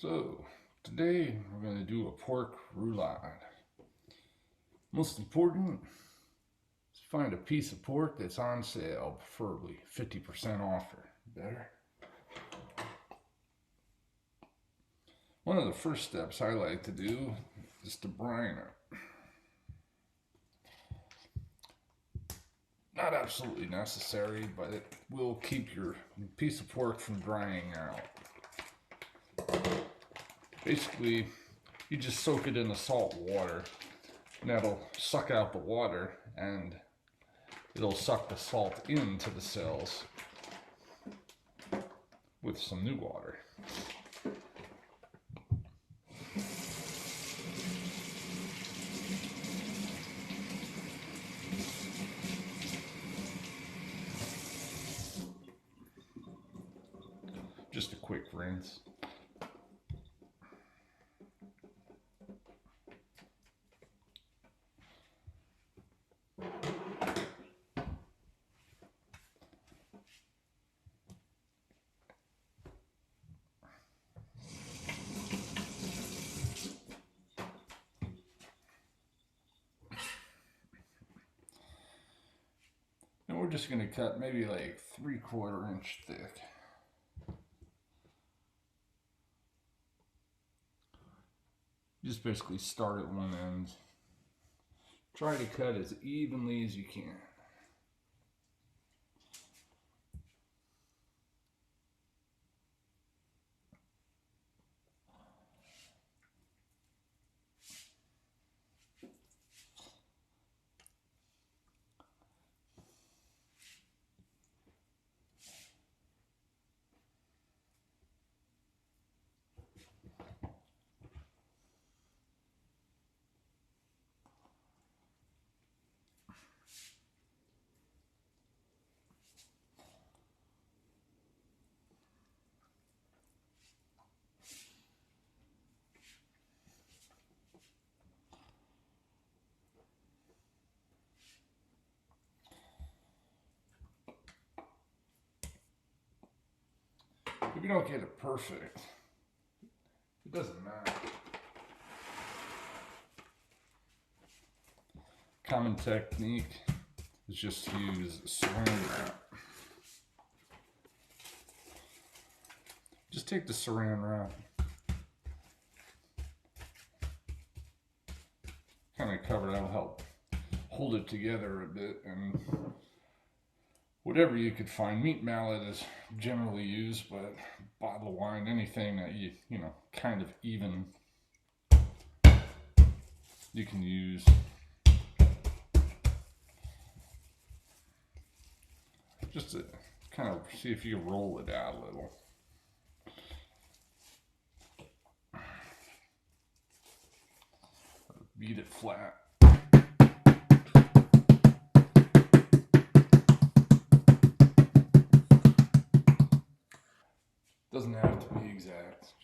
So, today we're going to do a pork roulade. Most important is find a piece of pork that's on sale, preferably 50% off or better. One of the first steps I like to do is to brine it. Not absolutely necessary, but it will keep your piece of pork from drying out. Basically, you just soak it in the salt water, and that'll suck out the water, and it'll suck the salt into the cells with some new water. Just a quick rinse. And we're just going to cut maybe like 3/4 inch thick. Just basically start at one end. Try to cut as evenly as you can. If you don't get it perfect, it doesn't matter. Common technique is just to use saran wrap. Just take the saran wrap, kind of cover it, that'll help hold it together a bit, and whatever you could find. Meat mallet is generally used, but bottle of wine, anything that you know, kind of even, you can use. Just to kind of see if you can roll it out a little. Beat it flat. Doesn't have to be exact.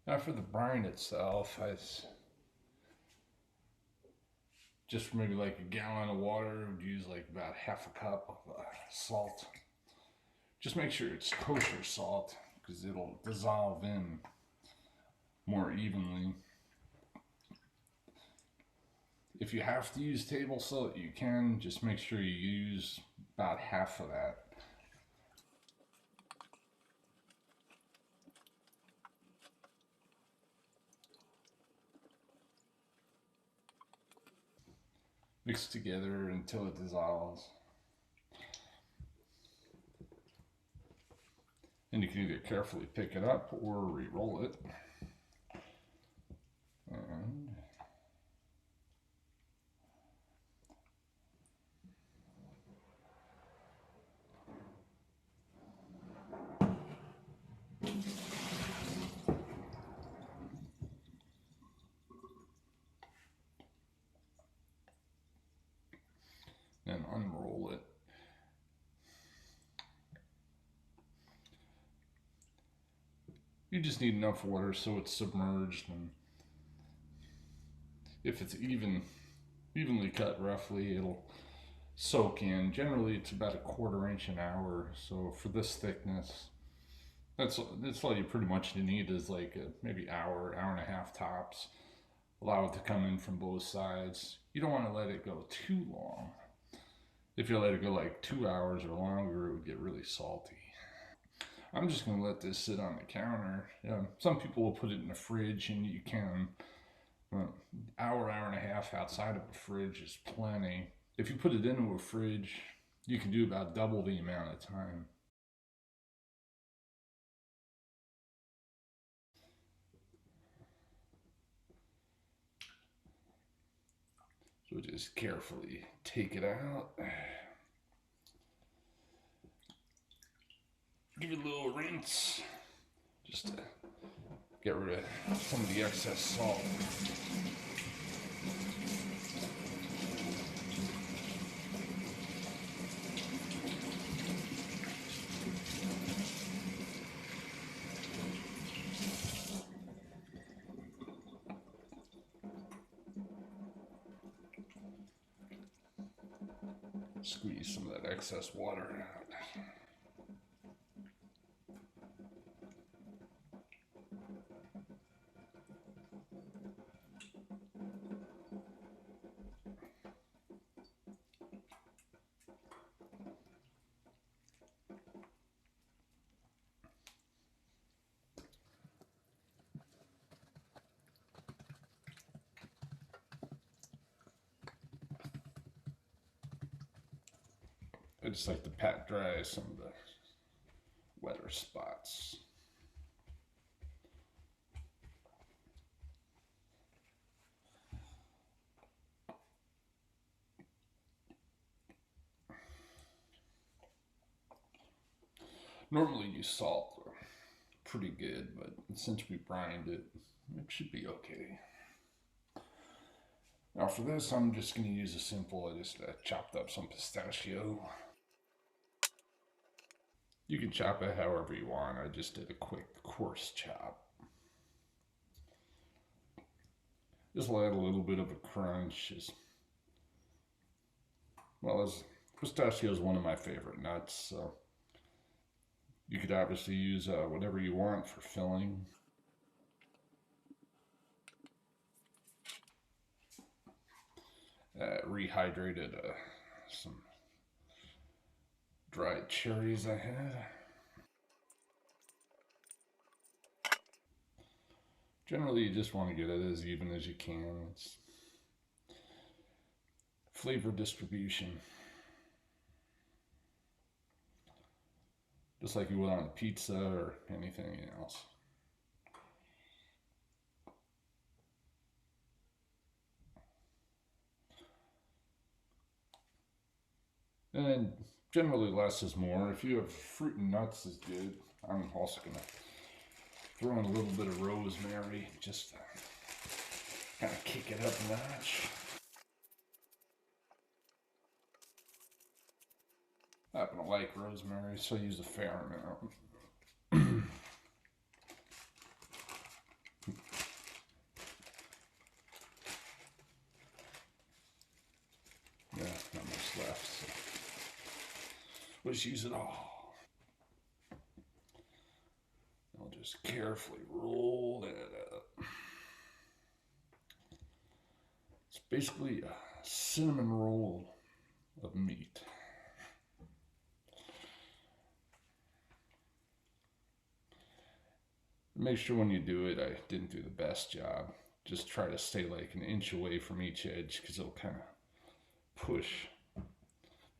Now for the brine itself, I just maybe like a gallon of water, would use like about 1/2 cup of salt. Just make sure it's kosher salt, because it'll dissolve in more evenly. If you have to use table salt, you can. Just make sure you use about 1/2 of that. Mix together until it dissolves. And you can either carefully pick it up or re-roll it. And then unroll it. You just need enough water so it's submerged, and if it's evenly cut roughly, it'll soak in. Generally it's about 1/4 inch an hour, so for this thickness That's all you pretty much need is like maybe hour and a half tops. Allow it to come in from both sides. You don't want to let it go too long. If you let it go like 2 hours or longer, it would get really salty. I'm just gonna let this sit on the counter. Some people will put it in the fridge, and you can. Hour and a half outside of a fridge is plenty. If you put it into a fridge, you can do about double the amount of time. So just carefully take it out. Give it a little rinse, just to get rid of some of the excess salt. Squeeze some of that excess water out. I just like to pat dry some of the wetter spots. Normally you salt pretty good, but since we brined it, it should be okay. Now for this, I'm just going to use a simple, I just chopped up some pistachio. You can chop it however you want. I just did a quick coarse chop. This will add a little bit of a crunch. As pistachio is one of my favorite nuts, so you could obviously use whatever you want for filling. Rehydrated some dried cherries I had. Generally, you just want to get it as even as you can. It's flavor distribution. Just like you would on a pizza or anything else. And generally less is more. If you have fruit and nuts is good. I'm also going to throw in a little bit of rosemary just to kind of kick it up a notch. I happen to like rosemary, so I use a fair amount. Yeah, not much left, so we'll just use it all. I'll just carefully roll that up. It's basically a cinnamon roll of meat. Make sure when you do it, I didn't do the best job. Just try to stay like an inch away from each edge because it'll kind of push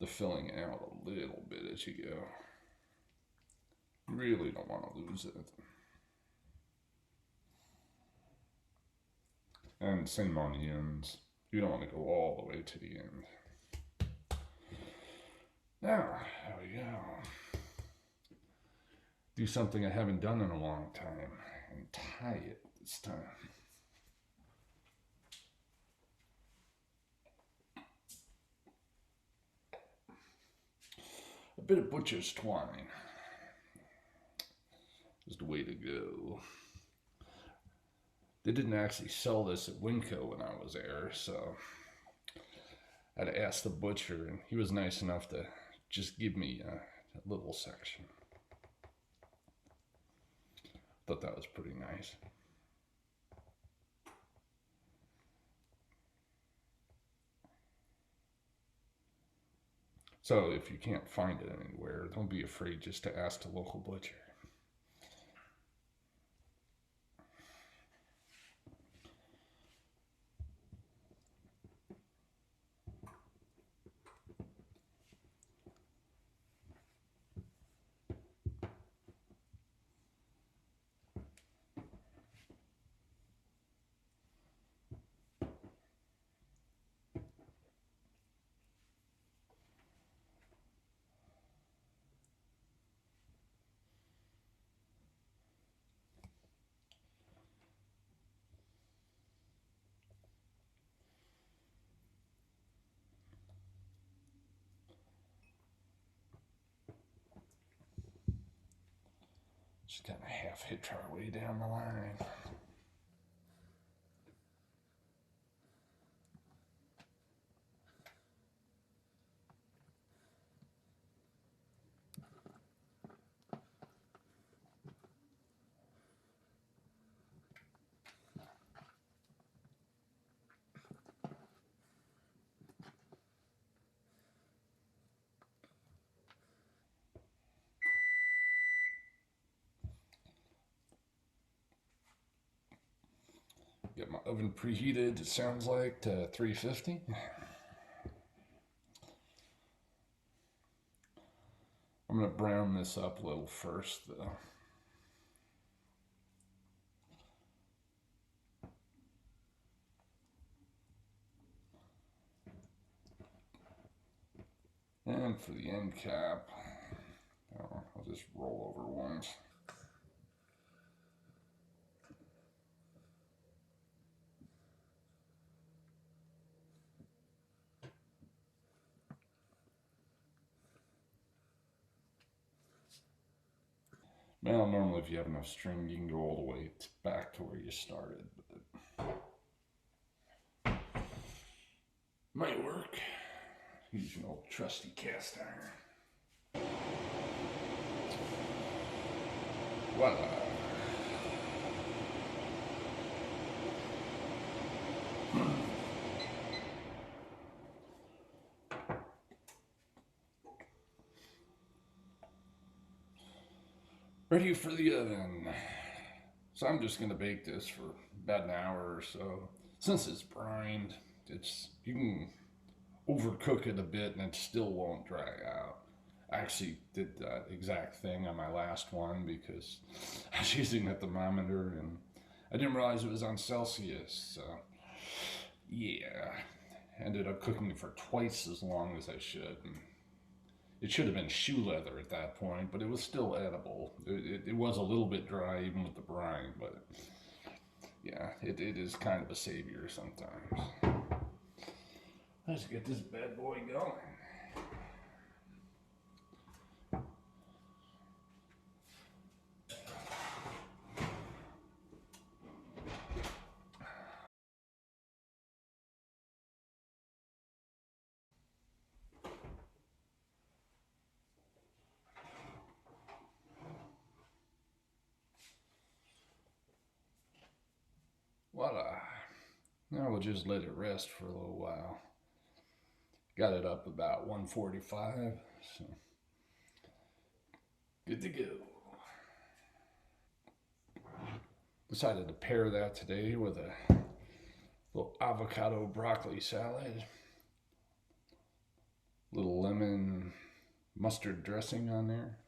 the filling out a little bit as you go. You really don't want to lose it. And same on the ends. You don't want to go all the way to the end. Now, there we go. Do something I haven't done in a long time and tie it this time. A bit of butcher's twine is the way to go. They didn't actually sell this at Winco when I was there, so I had to ask the butcher, and he was nice enough to just give me a little section. Thought that was pretty nice. So if you can't find it anywhere, don't be afraid just to ask the local butcher. Just kind of half hitch our way down the line. Get my oven preheated, it sounds like, to 350. I'm going to brown this up a little first, though. And for the end cap, I'll just roll over once. Well, normally if you have enough string, you can go all the way back to where you started. But might work. Use an old trusty cast iron. Voila. Ready for the oven. So I'm just going to bake this for about an hour or so. Since it's brined, you can overcook it a bit and it still won't dry out. I actually did that exact thing on my last one because I was using a thermometer and I didn't realize it was on Celsius. So yeah, ended up cooking it for twice as long as I should. And it should have been shoe leather at that point, but it was still edible. It was a little bit dry even with the brine, but yeah, it is kind of a savior sometimes. Let's get this bad boy going. Voila. Now we'll just let it rest for a little while. Got it up about 145, so good to go. Decided to pair that today with a little avocado broccoli salad. Little lemon mustard dressing on there.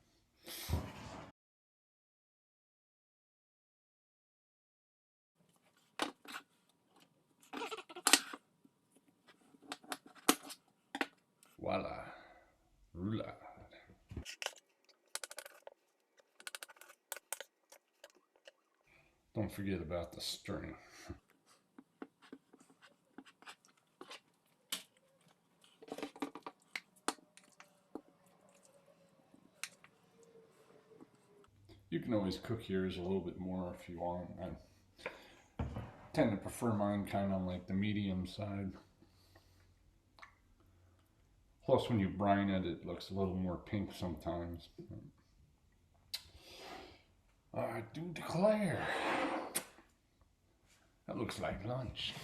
Voila. Roulade. Don't forget about the string. You can always cook yours a little bit more if you want. I tend to prefer mine kind of like the medium side. Plus when you brine it, it looks a little more pink sometimes. I do declare. That looks like lunch.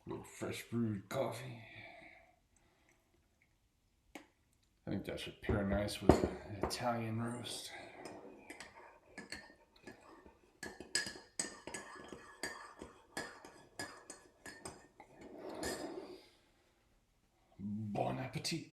A little fresh brewed coffee. I think that should pair nice with an Italian roast. Bon appetit.